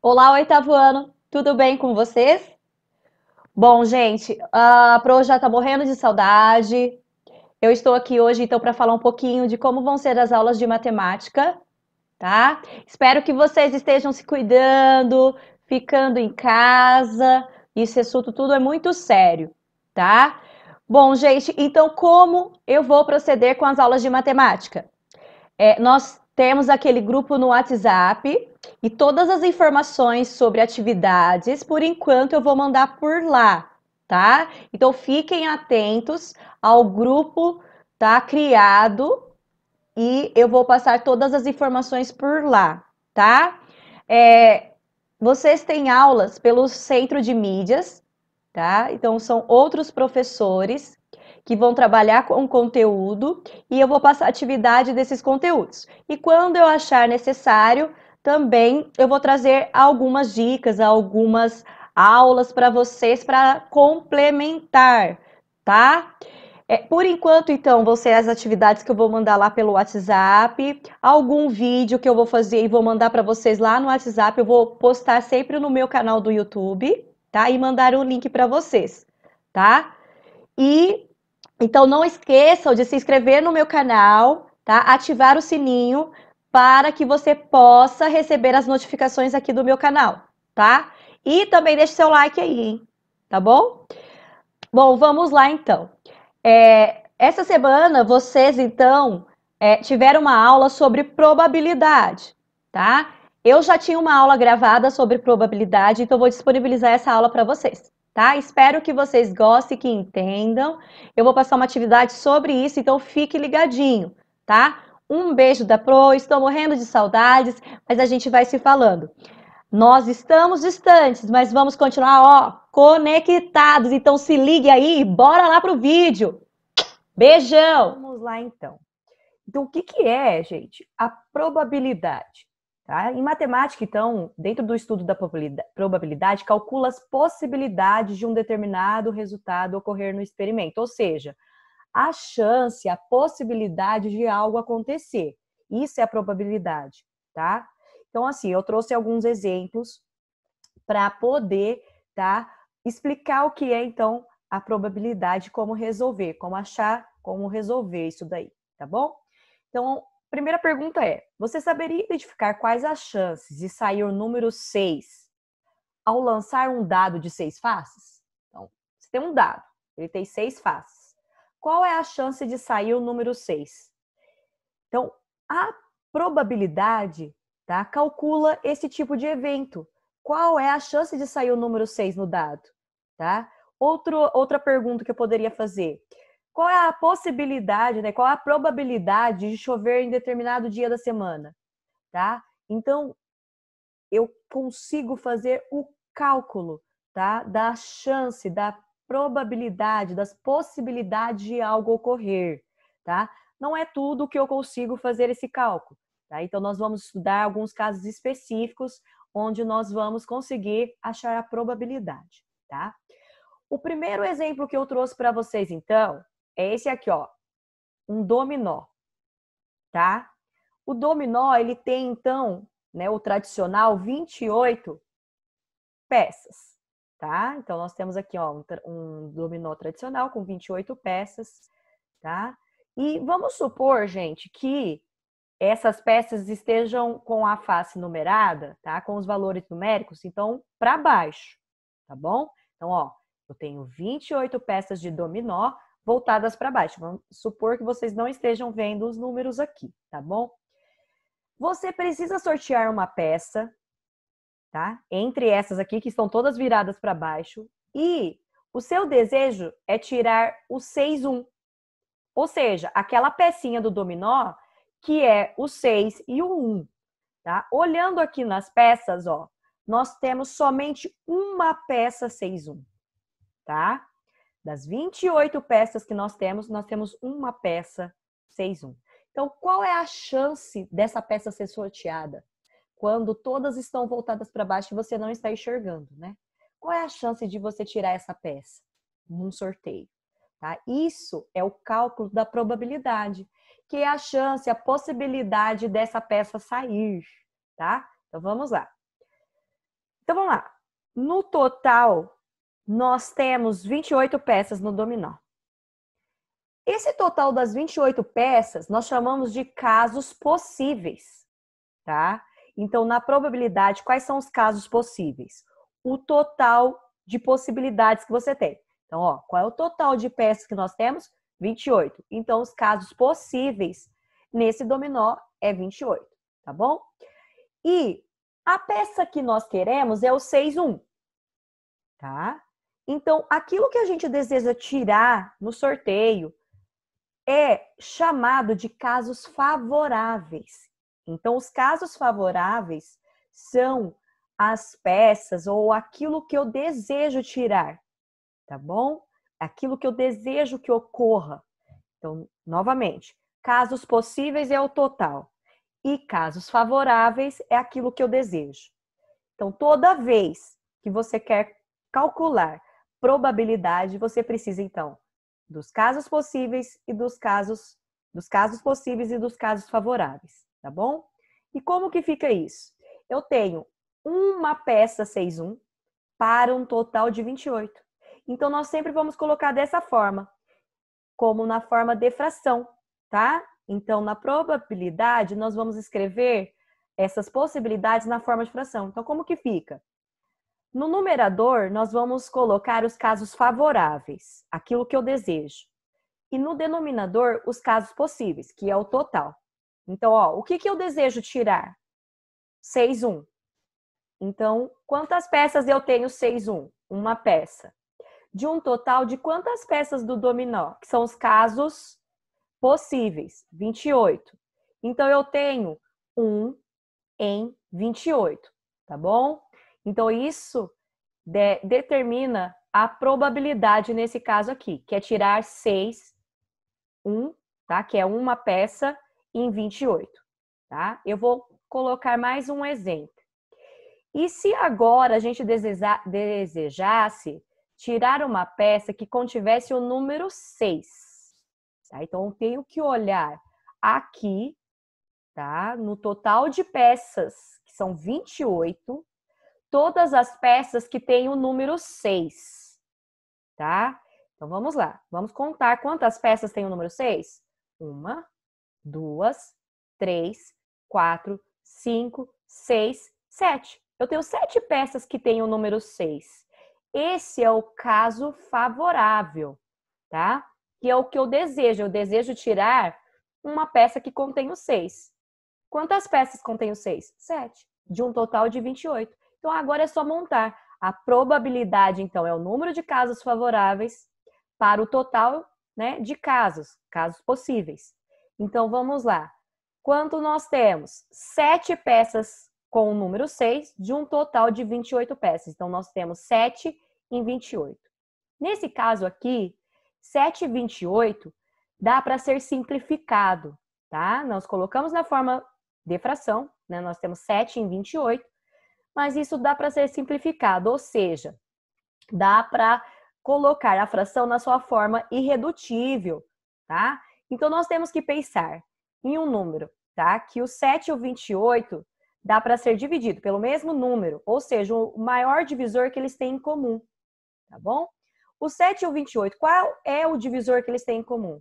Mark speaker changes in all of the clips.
Speaker 1: Olá, oitavo ano, tudo bem com vocês? Bom, gente, a Pro já tá morrendo de saudade. Eu estou aqui hoje, então, para falar um pouquinho de como vão ser as aulas de matemática, tá? Espero que vocês estejam se cuidando, ficando em casa. Esse assunto tudo é muito sério, tá? Bom, gente, então como eu vou proceder com as aulas de matemática? Nós temos aquele grupo no WhatsApp e todas as informações sobre atividades, por enquanto, eu vou mandar por lá, tá? Então, fiquem atentos ao grupo, tá? Criado e eu vou passar todas as informações por lá, tá? É, Vocês têm aulas pelo centro de mídias, tá? Então, são outros professores que vão trabalhar com conteúdo e eu vou passar atividade desses conteúdos. E quando eu achar necessário, também eu vou trazer algumas dicas, algumas aulas para vocês para complementar, tá? Por enquanto, então, vão ser as atividades que eu vou mandar lá pelo WhatsApp, algum vídeo que eu vou fazer e vou mandar para vocês lá no WhatsApp, eu vou postar sempre no meu canal do YouTube, tá? E mandar o link para vocês, tá? E então não esqueçam de se inscrever no meu canal, tá? Ativar o sininho para que você possa receber as notificações aqui do meu canal, tá? E também deixe seu like aí, hein? Tá bom? Bom, vamos lá então. Essa semana vocês então tiveram uma aula sobre probabilidade, tá? Eu já tinha uma aula gravada sobre probabilidade, então vou disponibilizar essa aula para vocês, tá? Espero que vocês gostem, que entendam. Eu vou passar uma atividade sobre isso, então fique ligadinho, tá? Um beijo da Pro, estou morrendo de saudades, mas a gente vai se falando. Nós estamos distantes, mas vamos continuar, ó, conectados. Então se ligue aí, bora lá pro vídeo. Beijão!
Speaker 2: Vamos lá, então. Então, o que que é, gente, a probabilidade? Tá? Em matemática, então, dentro do estudo da probabilidade, calcula as possibilidades de um determinado resultado ocorrer no experimento, ou seja, a chance, a possibilidade de algo acontecer. Isso é a probabilidade, tá? Então, assim, eu trouxe alguns exemplos para poder, tá, explicar o que é, então, a probabilidade, como resolver, como achar, como resolver isso daí, tá bom? Então, primeira pergunta é: você saberia identificar quais as chances de sair o número 6 ao lançar um dado de 6 faces? Então, você tem um dado, ele tem 6 faces. Qual é a chance de sair o número 6? Então, a probabilidade, tá, calcula esse tipo de evento. Qual é a chance de sair o número 6 no dado? Tá? Outra pergunta que eu poderia fazer: qual é a possibilidade, né? Qual é a probabilidade de chover em determinado dia da semana? Tá? Então, eu consigo fazer o cálculo, tá? Da chance, da probabilidade, das possibilidades de algo ocorrer, tá? Não é tudo que eu consigo fazer esse cálculo, tá? Então, nós vamos estudar alguns casos específicos onde nós vamos conseguir achar a probabilidade, tá? O primeiro exemplo que eu trouxe para vocês, então, é esse aqui, ó, um dominó, tá? O dominó, ele tem, então, né, o tradicional 28 peças, tá? Então, nós temos aqui, ó, um dominó tradicional com 28 peças, tá? E vamos supor, gente, que essas peças estejam com a face numerada, tá? Com os valores numéricos, então, para baixo, tá bom? Então, ó, eu tenho 28 peças de dominó voltadas para baixo. Vamos supor que vocês não estejam vendo os números aqui, tá bom? Você precisa sortear uma peça, tá? Entre essas aqui, que estão todas viradas para baixo, e o seu desejo é tirar o 6-1. Ou seja, aquela pecinha do dominó que é o 6 e o 1, tá? Olhando aqui nas peças, ó, nós temos somente uma peça 6-1, tá? Das 28 peças que nós temos uma peça 6-1. Então, qual é a chance dessa peça ser sorteada? Quando todas estão voltadas para baixo e você não está enxergando, né? Qual é a chance de você tirar essa peça num sorteio? Tá? Isso é o cálculo da probabilidade, que é a chance, a possibilidade dessa peça sair, tá? Então vamos lá. Então, vamos lá. No total, nós temos 28 peças no dominó. Esse total das 28 peças, nós chamamos de casos possíveis, tá? Então, na probabilidade, quais são os casos possíveis? O total de possibilidades que você tem. Então, ó, qual é o total de peças que nós temos? 28. Então, os casos possíveis nesse dominó é 28, tá bom? E a peça que nós queremos é o 6-1, tá? Então, aquilo que a gente deseja tirar no sorteio é chamado de casos favoráveis. Então, os casos favoráveis são as peças ou aquilo que eu desejo tirar, tá bom? Aquilo que eu desejo que ocorra. Então, novamente, casos possíveis é o total e casos favoráveis é aquilo que eu desejo. Então, toda vez que você quer calcular probabilidade, você precisa, então, dos casos possíveis e dos casos possíveis e dos casos favoráveis, tá bom? E como que fica isso? Eu tenho uma peça 6-1 para um total de 28. Então, nós sempre vamos colocar dessa forma, como na forma de fração, tá? Então, na probabilidade, nós vamos escrever essas possibilidades na forma de fração. Então, como que fica? No numerador, nós vamos colocar os casos favoráveis, aquilo que eu desejo. E no denominador, os casos possíveis, que é o total. Então, ó, o que eu desejo tirar? 6-1. Então, quantas peças eu tenho 6-1? Uma peça. De um total de quantas peças do dominó? Que são os casos possíveis, 28. Então, eu tenho 1 em 28, tá bom? Então, isso determina a probabilidade nesse caso aqui, que é tirar 6, 1, tá? Que é uma peça em 28, tá? Eu vou colocar mais um exemplo. E se agora a gente desejasse tirar uma peça que contivesse o número 6, tá? Então, eu tenho que olhar aqui, tá? No total de peças, que são 28, todas as peças que têm o número 6, tá? Então, vamos lá. Vamos contar quantas peças tem o número 6? 1, 2, 3, 4, 5, 6, 7. Eu tenho 7 peças que têm o número 6. Esse é o caso favorável, tá? Que é o que eu desejo. Eu desejo tirar uma peça que contém o 6. Quantas peças contém o 6? 7. De um total de 28. Então, agora é só montar. A probabilidade, então, é o número de casos favoráveis para o total, né, de casos possíveis. Então, vamos lá. Quanto nós temos? 7 peças com o número 6, de um total de 28 peças. Então, nós temos 7 em 28. Nesse caso aqui, 7 em 28 dá para ser simplificado, tá? Nós colocamos na forma de fração, né? Nós temos 7 em 28, mas isso dá para ser simplificado, ou seja, dá para colocar a fração na sua forma irredutível, tá? Então, nós temos que pensar em um número, tá? Que o 7 e o 28 dá para ser dividido pelo mesmo número, ou seja, o maior divisor que eles têm em comum, tá bom? O 7 e o 28, qual é o divisor que eles têm em comum?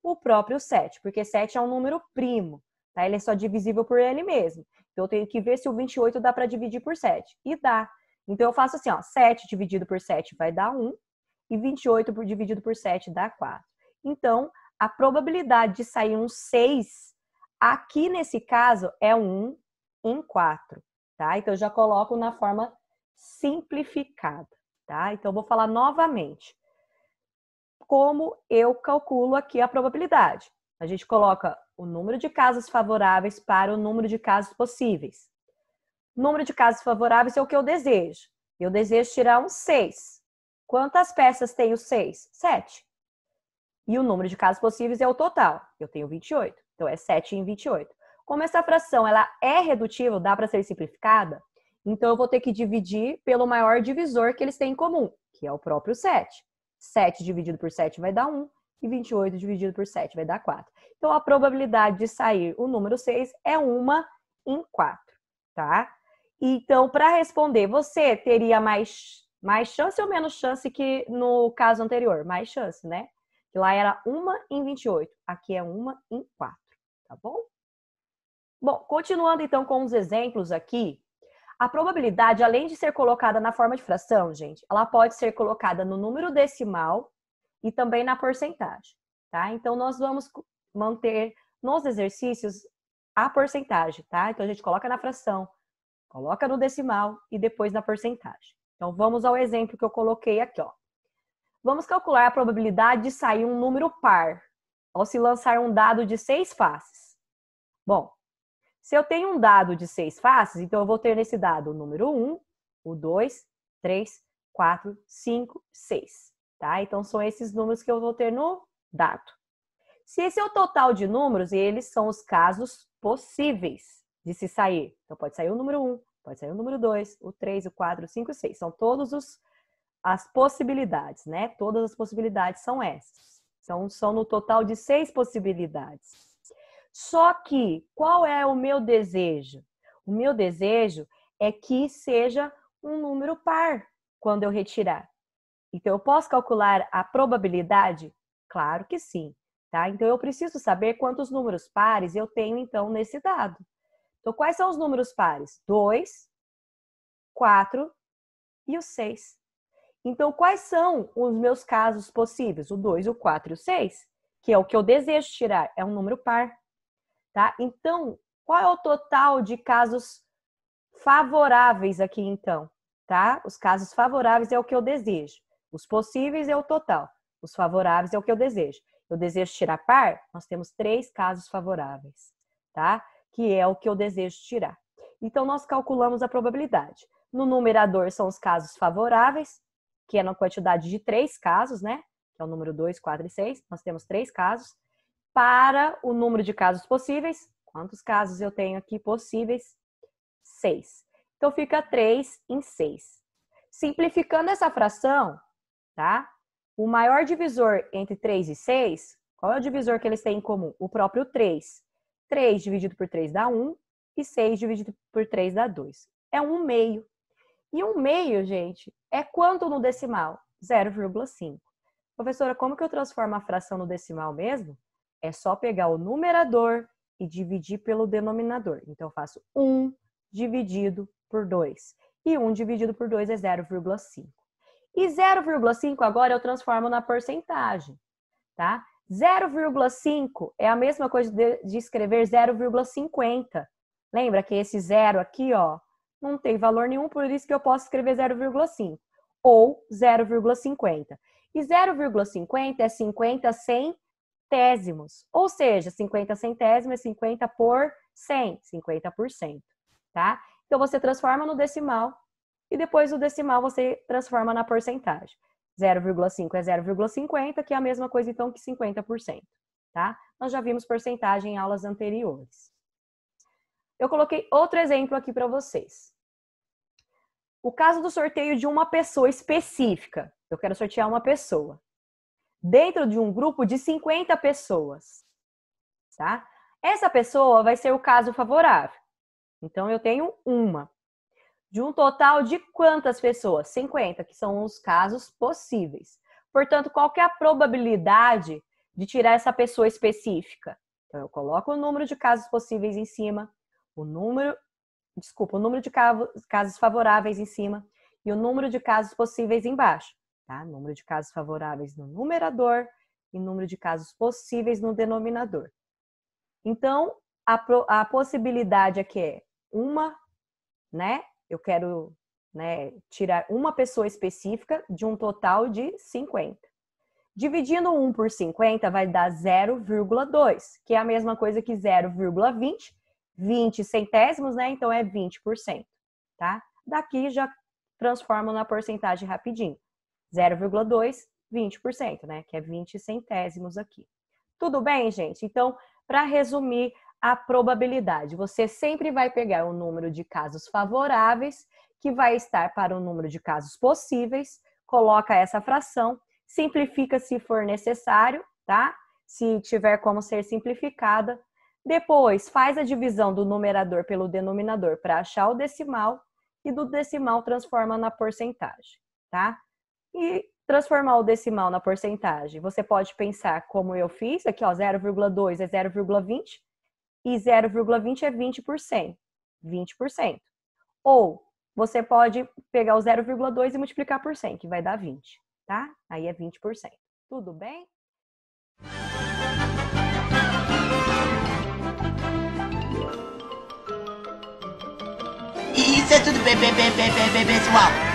Speaker 2: O próprio 7, porque 7 é um número primo, tá? Ele é só divisível por ele mesmo. Então, eu tenho que ver se o 28 dá para dividir por 7. E dá. Então, eu faço assim, ó, 7 dividido por 7 vai dar 1, e 28 dividido por 7 dá 4. Então, a probabilidade de sair um 6, aqui nesse caso, é 1 em 4, tá? Então, eu já coloco na forma simplificada, tá? Então, eu vou falar novamente como eu calculo aqui a probabilidade. A gente coloca o número de casos favoráveis para o número de casos possíveis. O número de casos favoráveis é o que eu desejo. Eu desejo tirar um 6. Quantas peças tem o 6? 7. E o número de casos possíveis é o total. Eu tenho 28. Então, é 7 em 28. Como essa fração ela é redutível, dá para ser simplificada, então eu vou ter que dividir pelo maior divisor que eles têm em comum, que é o próprio 7. 7 dividido por 7 vai dar 1, e 28 dividido por 7 vai dar 4. Então, a probabilidade de sair o número 6 é 1 em 4, tá? Então, para responder, você teria mais chance ou menos chance que no caso anterior? Mais chance, né? Que lá era 1 em 28. Aqui é 1 em 4, tá bom? Bom, continuando então com os exemplos aqui, a probabilidade, além de ser colocada na forma de fração, gente, ela pode ser colocada no número decimal e também na porcentagem, tá? Então, nós vamos manter nos exercícios a porcentagem, tá? Então, a gente coloca na fração, coloca no decimal e depois na porcentagem. Então, vamos ao exemplo que eu coloquei aqui, ó. Vamos calcular a probabilidade de sair um número par ao se lançar um dado de 6 faces. Bom, se eu tenho um dado de 6 faces, então eu vou ter nesse dado o número 1, o 2, 3, 4, 5, 6. Tá? Então, são esses números que eu vou ter no dado. Se esse é o total de números, eles são os casos possíveis de se sair. Então, pode sair o número 1, pode sair o número 2, o 3, o 4, o 5, o 6. São todas as possibilidades, né? Todas as possibilidades são essas. São no total de 6 possibilidades. Só que, qual é o meu desejo? O meu desejo é que seja um número par quando eu retirar. Então, eu posso calcular a probabilidade? Claro que sim, tá? Então, eu preciso saber quantos números pares eu tenho, então, nesse dado. Então, quais são os números pares? 2, 4 e o 6. Então, quais são os meus casos possíveis? O 2, o 4 e o 6, que é o que eu desejo tirar, é um número par. Tá? Então, qual é o total de casos favoráveis aqui, então? Tá? Os casos favoráveis é o que eu desejo. Os possíveis é o total. Os favoráveis é o que eu desejo. Eu desejo tirar par? Nós temos 3 casos favoráveis, tá? Que é o que eu desejo tirar. Então, nós calculamos a probabilidade. No numerador são os casos favoráveis, que é na quantidade de 3 casos, né? Que é o número 2, 4 e 6. Nós temos 3 casos. Para o número de casos possíveis, quantos casos eu tenho aqui possíveis? 6. Então, fica 3 em 6. Simplificando essa fração, tá? O maior divisor entre 3 e 6, qual é o divisor que eles têm em comum? O próprio 3. 3 dividido por 3 dá 1 e 6 dividido por 3 dá 2. É 1 meio. E 1 meio, gente, é quanto no decimal? 0,5. Professora, como que eu transformo a fração no decimal mesmo? É só pegar o numerador e dividir pelo denominador. Então, eu faço 1 dividido por 2. E 1 dividido por 2 é 0,5. E 0,5 agora eu transformo na porcentagem, tá? 0,5 é a mesma coisa de escrever 0,50. Lembra que esse zero aqui, ó, não tem valor nenhum, por isso que eu posso escrever 0,5. Ou 0,50. E 0,50 é 50 centésimos. Ou seja, 50 centésimos é 50 por 100, 50%, tá? Então, você transforma no decimal e depois o decimal você transforma na porcentagem. 0,5 é 0,50, que é a mesma coisa, então, que 50%, tá? Nós já vimos porcentagem em aulas anteriores. Eu coloquei outro exemplo aqui para vocês. O caso do sorteio de uma pessoa específica. Eu quero sortear uma pessoa. Dentro de um grupo de 50 pessoas, tá? Essa pessoa vai ser o caso favorável. Então, eu tenho uma. De um total de quantas pessoas? 50, que são os casos possíveis. Portanto, qual que é a probabilidade de tirar essa pessoa específica? Então, eu coloco o número de casos possíveis em cima, o número de casos favoráveis em cima e o número de casos possíveis embaixo. Tá? Número de casos favoráveis no numerador e número de casos possíveis no denominador. Então, a possibilidade aqui é uma, né? Eu quero, né, tirar uma pessoa específica de um total de 50. Dividindo 1 por 50 vai dar 0,2, que é a mesma coisa que 0,20. 20 centésimos, né? Então é 20%, tá? Daqui já transformo na porcentagem rapidinho. 0,2, 20%, né? Que é 20 centésimos aqui. Tudo bem, gente? Então, para resumir a probabilidade, você sempre vai pegar o número de casos favoráveis, que vai estar para o número de casos possíveis, coloca essa fração, simplifica se for necessário, tá? Se tiver como ser simplificada. Depois, faz a divisão do numerador pelo denominador para achar o decimal e do decimal transforma na porcentagem, tá? E transformar o decimal na porcentagem, você pode pensar como eu fiz, aqui ó, 0,2 é 0,20 e 0,20 é 20%. 20%. Ou você pode pegar o 0,2 e multiplicar por 100, que vai dar 20, tá? Aí é 20%. Tudo bem?
Speaker 3: Isso é tudo bem, pessoal.